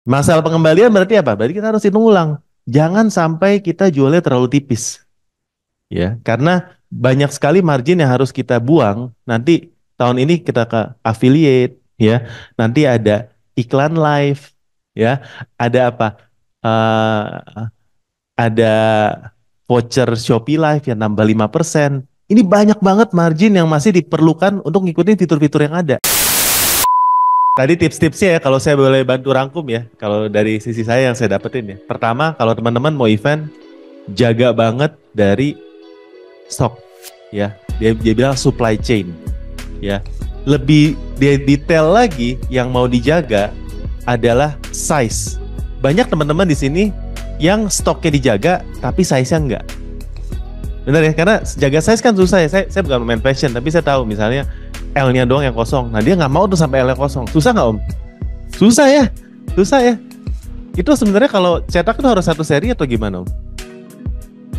Masalah pengembalian berarti apa? Berarti kita harus hitung ulang. Jangan sampai kita jualnya terlalu tipis, ya. Karena banyak sekali margin yang harus kita buang. Nanti tahun ini kita ke affiliate, ya. Nanti ada iklan live, ya. Ada apa? Eh, ada voucher Shopee Live yang nambah 5%. Ini banyak banget margin yang masih diperlukan untuk ngikutin fitur-fitur yang ada. Tadi tips-tipsnya ya, kalau saya boleh bantu rangkum ya, kalau dari sisi saya yang saya dapetin ya. Pertama, kalau teman-teman mau event, jaga banget dari stok ya. Dia bilang supply chain ya. Lebih detail lagi yang mau dijaga adalah size. Banyak teman-teman di sini yang stoknya dijaga tapi size-nya enggak. Benar ya, karena jaga size kan susah ya. Saya bukan main fashion, tapi saya tahu misalnya L-nya doang yang kosong. Nah dia nggak mau tuh sampai L-nya kosong. Susah nggak Om? Susah ya, susah ya. Itu sebenarnya kalau cetak itu harus satu seri atau gimana Om?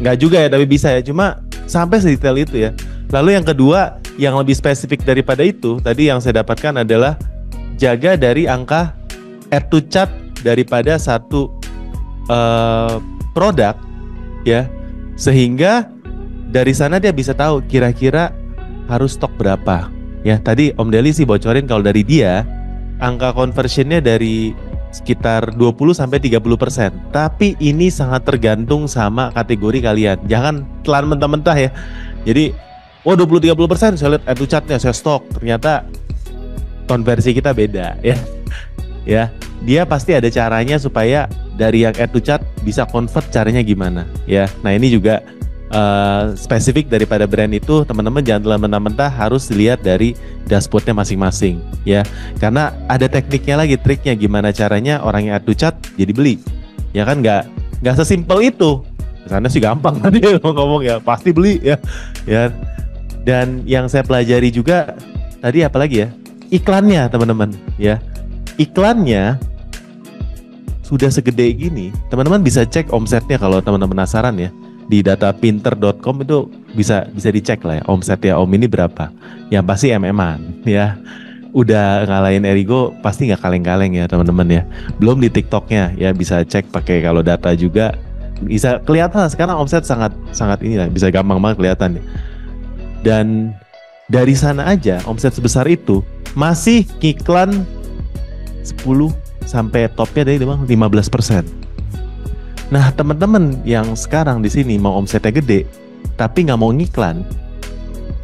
Nggak juga ya, tapi bisa ya. Cuma sampai sedetail itu ya. Lalu yang kedua, yang lebih spesifik daripada itu, tadi yang saya dapatkan adalah jaga dari angka add to chart daripada satu produk ya, sehingga dari sana dia bisa tahu kira-kira harus stok berapa. Ya, tadi Om Deli sih bocorin kalau dari dia angka conversionnya dari sekitar 20 sampai 30%. Tapi ini sangat tergantung sama kategori kalian. Jangan telan mentah-mentah ya. Jadi, oh 20-30% saya lihat add to chartnya, saya stok. Ternyata konversi kita beda ya. Ya, dia pasti ada caranya supaya dari yang add to chart bisa convert caranya gimana ya. Nah, ini juga spesifik daripada brand itu, teman-teman jangan telan mentah-mentah, harus dilihat dari dashboardnya masing-masing ya, karena ada tekniknya lagi, triknya gimana caranya orang yang add to chart jadi beli ya kan. Nggak sesimpel itu. Sana sih gampang tadi ngomong ya pasti beli ya ya. Dan yang saya pelajari juga tadi apalagi ya, iklannya teman-teman ya. Iklannya sudah segede gini, teman-teman bisa cek omsetnya kalau teman-teman penasaran ya. Di datapinter.com itu bisa dicek lah ya, omsetnya Om ini berapa. Yang pasti MM-an ya. Udah ngalahin Erigo pasti nggak kaleng-kaleng ya teman-teman ya. Belum di TikToknya ya, bisa cek pakai kalau data juga bisa kelihatan sekarang omset sangat ini lah, bisa gampang banget kelihatan ya. Dan dari sana aja omset sebesar itu masih iklan 10 sampai topnya dari 15%. Nah teman-teman yang sekarang di sini mau omsetnya gede tapi nggak mau ngiklan,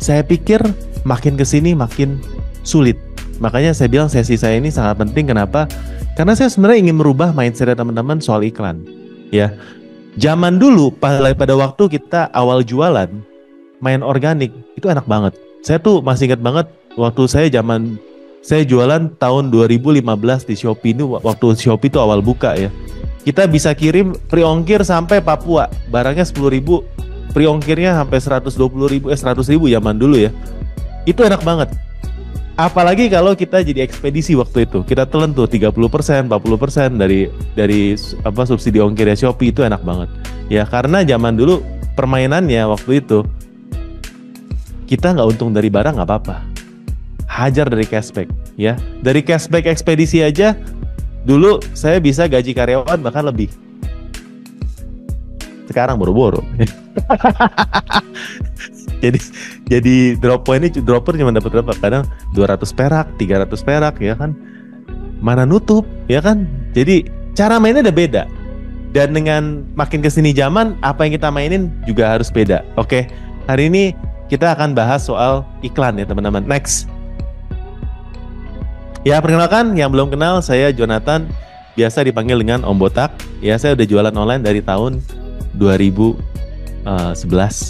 saya pikir makin kesini makin sulit. Makanya saya bilang sesi saya ini sangat penting. Kenapa? Karena saya sebenarnya ingin merubah mindset teman-teman soal iklan. Ya, zaman dulu pada waktu kita awal jualan main organik itu enak banget. Saya tuh masih ingat banget waktu saya jualan tahun 2015 di Shopee ini, waktu Shopee itu awal buka ya. Kita bisa kirim free ongkir sampai Papua. Barangnya 10.000, free ongkirnya sampai 120.000, 100.000 zaman dulu ya. Itu enak banget. Apalagi kalau kita jadi ekspedisi waktu itu. Kita telan tuh 30%, 40% dari subsidi ongkirnya Shopee, itu enak banget. Ya karena zaman dulu permainannya waktu itu kita nggak untung dari barang nggak apa-apa. Hajar dari cashback ya. Dari cashback ekspedisi aja dulu saya bisa gaji karyawan bahkan lebih. Sekarang boro-boro. jadi dropper cuma dapat berapa? Kadang 200 perak, 300 perak ya kan. Mana nutup ya kan. Jadi cara mainnya udah beda. Dan dengan makin kesini zaman, apa yang kita mainin juga harus beda. Oke, hari ini kita akan bahas soal iklan ya teman-teman. Next. Ya perkenalkan, yang belum kenal, saya Jonathan, biasa dipanggil dengan Om Botak. Ya saya udah jualan online dari tahun 2011,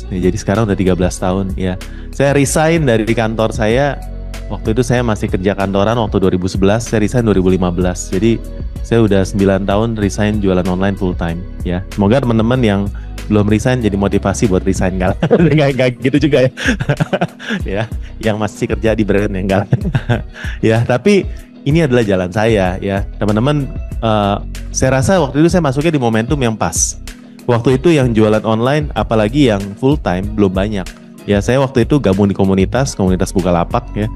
ya, jadi sekarang udah 13 tahun ya. Saya resign dari kantor saya, waktu itu saya masih kerja kantoran waktu 2011, saya resign 2015. Jadi saya udah 9 tahun resign jualan online full time ya. Semoga teman-teman yang belum resign jadi motivasi buat resign. Nggak gitu juga ya. Ya, yang masih kerja di brand yang enggak. Ya, tapi ini adalah jalan saya ya. Teman-teman, saya rasa waktu itu saya masuknya di momentum yang pas. Waktu itu yang jualan online apalagi yang full time belum banyak. Ya, saya waktu itu gabung di komunitas Bukalapak ya.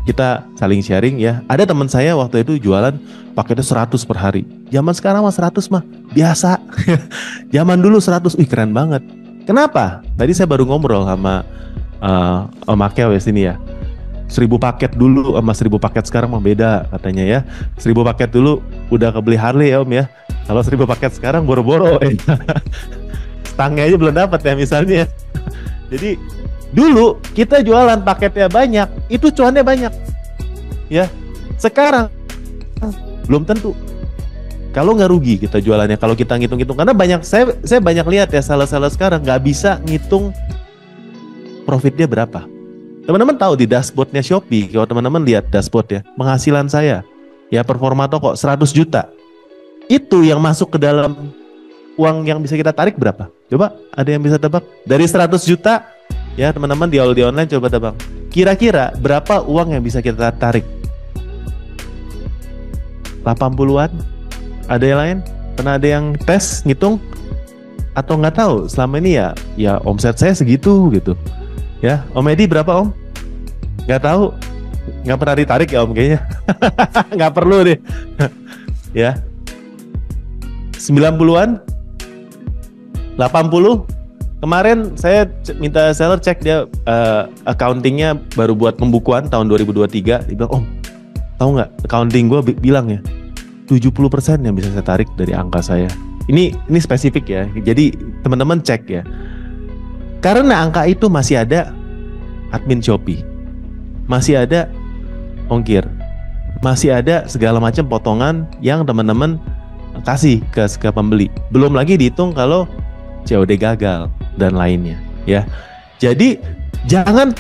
kita saling sharing ya. Ada teman saya waktu itu jualan paketnya 100 per hari. Zaman sekarang mah 100 mah biasa. Zaman dulu 100, wih keren banget. Kenapa? Tadi saya baru ngobrol sama Om Akel ya sini ya. 1000 paket dulu sama 1000 paket sekarang mah beda katanya ya. 1000 paket dulu udah kebeli Harley ya Om ya. Kalau 1000 paket sekarang boro-boro. Stangnya aja belum dapat ya misalnya. Jadi dulu kita jualan paketnya banyak, itu cuannya banyak. Ya. Sekarang belum tentu. Kalau nggak rugi kita jualannya kalau kita ngitung-ngitung, karena banyak saya banyak lihat ya seller-seller sekarang nggak bisa ngitung profitnya berapa. Teman-teman tahu di dashboardnya Shopee, kalau teman-teman lihat dashboard ya, penghasilan saya ya performa toko 100 juta. Itu yang masuk ke dalam uang yang bisa kita tarik berapa? Coba ada yang bisa tebak? Dari 100 juta ya teman-teman di online coba tebak. Kira-kira berapa uang yang bisa kita tarik? 80-an? Ada yang lain? Pernah ada yang tes, ngitung? Atau nggak tahu? Selama ini ya omset saya segitu gitu. Ya, Om Edi berapa Om? Nggak tahu? Nggak pernah ditarik ya Om kayaknya? Nggak perlu deh. Ya, 90-an? 80? Kemarin saya minta seller cek dia accountingnya baru buat pembukuan tahun 2023. Dia bilang, Om, tahu nggak accounting gue bilang ya 70% yang bisa saya tarik dari angka saya. Ini spesifik ya. Jadi teman-teman cek ya. Karena angka itu masih ada admin Shopee, masih ada ongkir, masih ada segala macam potongan yang teman-teman kasih ke pembeli. Belum lagi dihitung kalau COD gagal dan lainnya ya. Jadi jangan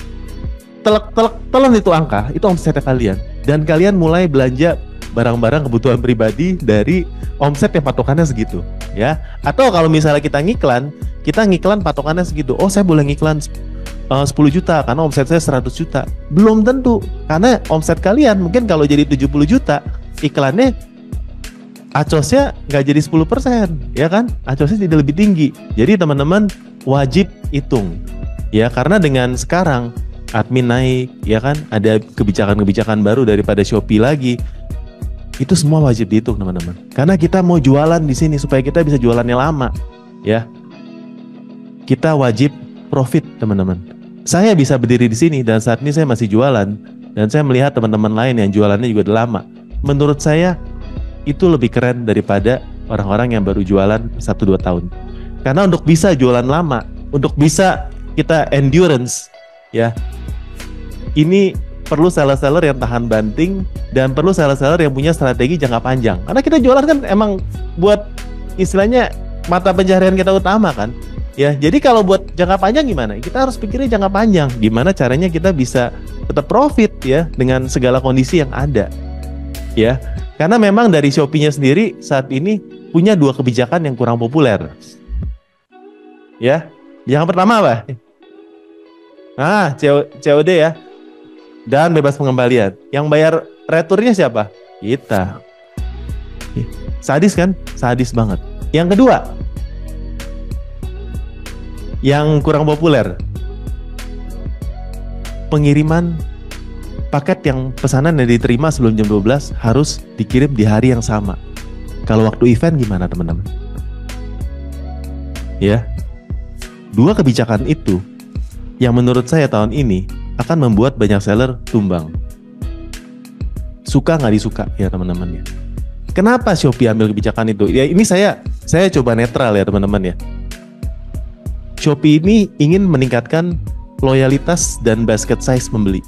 telan itu angka, itu omsetnya kalian. Dan kalian mulai belanja barang-barang kebutuhan pribadi dari omset yang patokannya segitu ya. Atau kalau misalnya kita ngiklan patokannya segitu. Oh saya boleh ngiklan 10 juta karena omset saya 100 juta. Belum tentu, karena omset kalian mungkin kalau jadi 70 juta iklannya acosnya nggak jadi 10% ya kan, acosnya tidak lebih tinggi. Jadi teman-teman wajib hitung ya, karena dengan sekarang admin naik ya kan, ada kebijakan-kebijakan baru daripada Shopee lagi. Itu semua wajib dihitung teman-teman, karena kita mau jualan di sini supaya kita bisa jualannya lama ya. Kita wajib profit teman-teman. Saya bisa berdiri di sini dan saat ini saya masih jualan, dan saya melihat teman-teman lain yang jualannya juga udah lama. Menurut saya itu lebih keren daripada orang-orang yang baru jualan 1-2 tahun. Karena untuk bisa jualan lama, untuk bisa kita endurance ya, ini perlu seller-seller yang tahan banting dan perlu seller-seller yang punya strategi jangka panjang. Karena kita jualan kan emang buat istilahnya mata pencaharian kita utama kan. Ya, jadi kalau buat jangka panjang gimana? Kita harus pikirnya jangka panjang. Gimana caranya kita bisa tetap profit ya dengan segala kondisi yang ada. Ya, karena memang dari Shopee-nya sendiri saat ini punya 2 kebijakan yang kurang populer. Ya, yang pertama apa? COD ya. Dan bebas pengembalian. Yang bayar returnya siapa? Kita. Sadis kan? Sadis banget. Yang kedua, yang kurang populer, pengiriman paket yang pesanan yang diterima sebelum jam 12 harus dikirim di hari yang sama. Kalau waktu event gimana teman-teman? Ya, 2 kebijakan itu yang menurut saya tahun ini akan membuat banyak seller tumbang. Suka nggak disuka ya teman-teman ya. Kenapa Shopee ambil kebijakan itu? Ya ini saya coba netral ya teman-teman ya. Shopee ini ingin meningkatkan loyalitas dan basket size pembeli,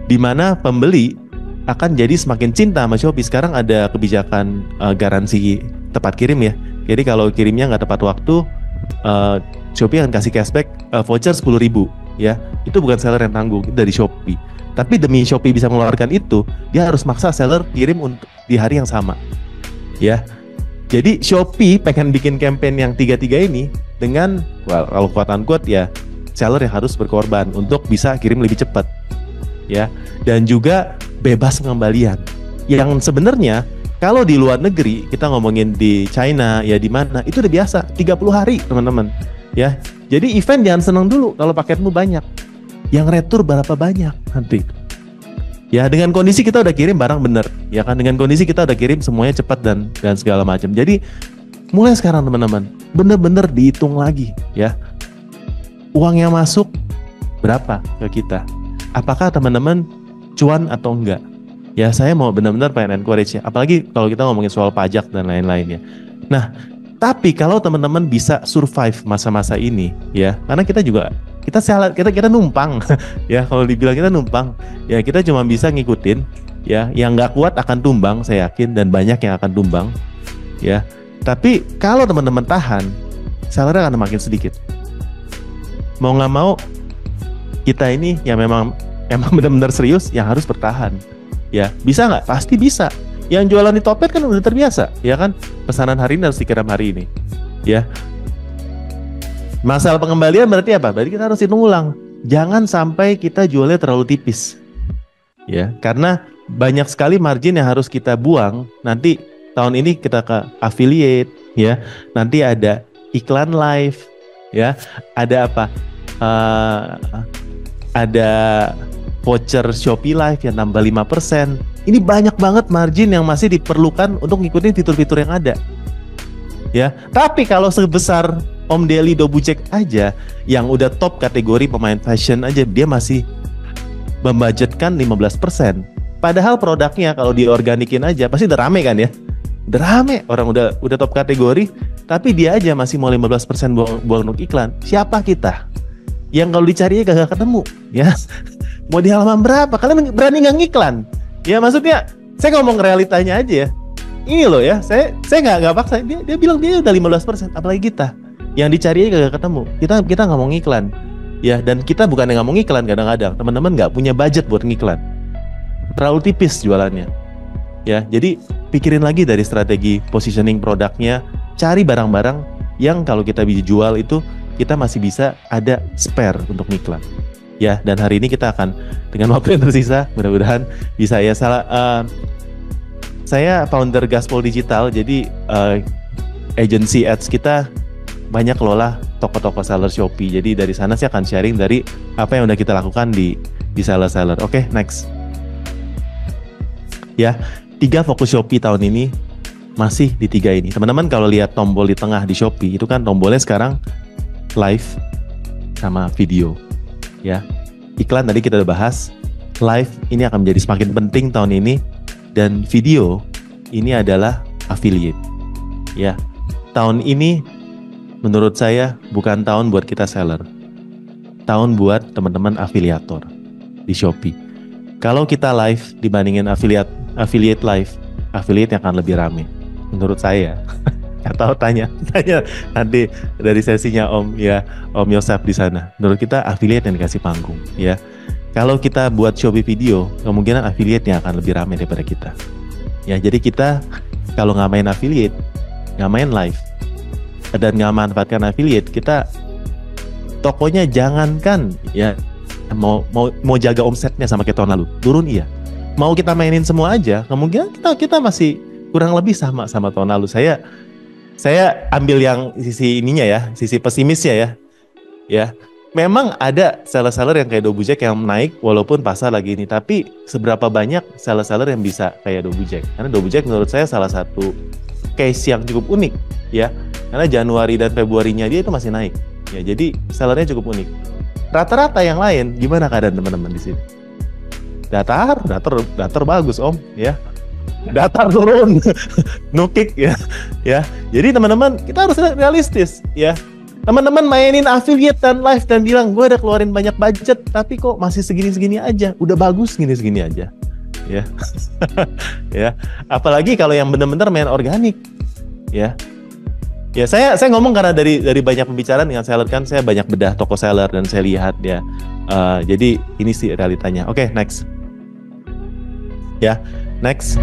di mana pembeli akan jadi semakin cinta sama Shopee. Sekarang ada kebijakan garansi tepat kirim ya. Jadi kalau kirimnya nggak tepat waktu, Shopee akan kasih cashback voucher 10.000 ya. Itu bukan seller yang tanggung, itu dari Shopee. Tapi demi Shopee bisa mengeluarkan itu, dia harus maksa seller kirim untuk di hari yang sama ya. Jadi Shopee pengen bikin campaign yang 3-3 ini dengan kalau kuatan kuat ya, seller yang harus berkorban untuk bisa kirim lebih cepat ya. Dan juga bebas pengembalian, yang sebenarnya kalau di luar negeri, kita ngomongin di China ya, di mana itu udah biasa 30 hari teman-teman ya. Jadi event jangan senang dulu kalau paketmu banyak yang retur berapa banyak nanti. Ya dengan kondisi kita udah kirim barang bener, ya kan, dengan kondisi kita udah kirim semuanya cepat dan segala macam. Jadi mulai sekarang teman-teman, bener-bener dihitung lagi ya. Uang yang masuk berapa ke kita? Apakah teman-teman cuan atau enggak? Ya saya mau benar-benar pengen encourage ya. Apalagi kalau kita ngomongin soal pajak dan lain-lainnya. Nah, tapi kalau teman-teman bisa survive masa-masa ini ya, karena kita numpang ya, kalau dibilang kita numpang ya, kita cuma bisa ngikutin ya, yang nggak kuat akan tumbang saya yakin, dan banyak yang akan tumbang ya. Tapi kalau teman-teman tahan, salary akan makin sedikit. Mau nggak mau kita ini yang memang benar-benar serius yang harus bertahan ya. Bisa nggak? Pasti bisa. Yang jualan di Topet kan udah terbiasa ya kan, pesanan hari ini harus dikirim hari ini ya. Masalah pengembalian berarti apa? Berarti kita harus hitung ulang. Jangan sampai kita jualnya terlalu tipis. Ya, karena banyak sekali margin yang harus kita buang. Nanti tahun ini kita ke affiliate, ya. Nanti ada iklan live, ya. Ada apa? Ada voucher Shopee Live yang nambah 5%. Ini banyak banget margin yang masih diperlukan untuk ngikutin fitur-fitur yang ada. Ya, tapi kalau sebesar Om Deli Dobujek aja yang udah top kategori pemain fashion aja, dia masih membudgetkan 15%. Padahal produknya kalau diorganikin aja pasti udah rame kan ya. Udah rame, orang udah top kategori, tapi dia aja masih mau 15% buang untuk iklan. Siapa kita? Yang kalau dicari gak ketemu ya. Mau di halaman berapa? Kalian berani nggak ngiklan? Ya maksudnya saya ngomong realitanya aja ya. Ini loh ya, saya nggak paksa. Dia bilang dia udah 15%, apalagi kita. Yang dicari gak ketemu. Kita nggak mau ngiklan. Ya, dan kita bukan yang nggak mau ngiklan kadang-kadang. Teman-teman nggak punya budget buat ngiklan. Terlalu tipis jualannya. Ya, jadi pikirin lagi dari strategi positioning produknya. Cari barang-barang yang kalau kita bisa jual itu kita masih bisa ada spare untuk ngiklan. Ya, dan hari ini kita akan dengan waktu yang tersisa, mudah-mudahan bisa ya. Saya founder Gaspol Digital, jadi agency ads kita banyak kelola toko-toko seller Shopee. Jadi dari sana saya akan sharing dari apa yang udah kita lakukan di seller-seller. Oke, next. Ya, 3 fokus Shopee tahun ini masih di 3 ini. Teman-teman kalau lihat tombol di tengah di Shopee, itu kan tombolnya sekarang live sama video. Ya, iklan tadi kita udah bahas. Live ini akan menjadi semakin penting tahun ini, dan video ini adalah affiliate. Ya, tahun ini menurut saya bukan tahun buat kita seller, tahun buat teman-teman afiliator di Shopee. Kalau kita live dibandingin affiliate live, affiliate yang akan lebih rame menurut saya. Atau tanya nanti dari sesinya Om Yosef di sana. Menurut kita affiliate yang dikasih panggung ya. Kalau kita buat Shopee video, kemungkinan affiliate yang akan lebih ramai daripada kita. Ya, jadi kita kalau nggak main affiliate, nggak main live, dan nggak manfaatkan affiliate, kita tokonya jangankan ya mau jaga omsetnya sama kayak tahun lalu, turun iya. Mau kita mainin semua aja, kemungkinan kita masih kurang lebih sama tahun lalu. Saya ambil yang sisi ininya ya, sisi pesimisnya ya. Ya, memang ada seller-seller yang kayak Dobujek yang naik walaupun pasar lagi ini, tapi seberapa banyak seller-seller yang bisa kayak Dobujek? Karena Dobujek menurut saya salah satu case yang cukup unik ya. Karena Januari dan Februarinya dia itu masih naik. Ya, jadi sellernya cukup unik. Rata-rata yang lain gimana keadaan teman-teman di sini? Datar bagus Om ya. Datar turun, no kick ya. Jadi teman-teman kita harus realistis ya. Teman-teman mainin affiliate dan live dan bilang gue udah keluarin banyak budget, tapi kok masih segini-segini aja. Udah bagus segini-segini aja, ya. Ya. Apalagi kalau yang benar-benar main organik, ya. Ya saya ngomong karena dari banyak pembicaraan dengan seller kan, saya banyak bedah toko seller dan saya lihat ya. Jadi ini sih realitanya. Oke, next. Ya, next.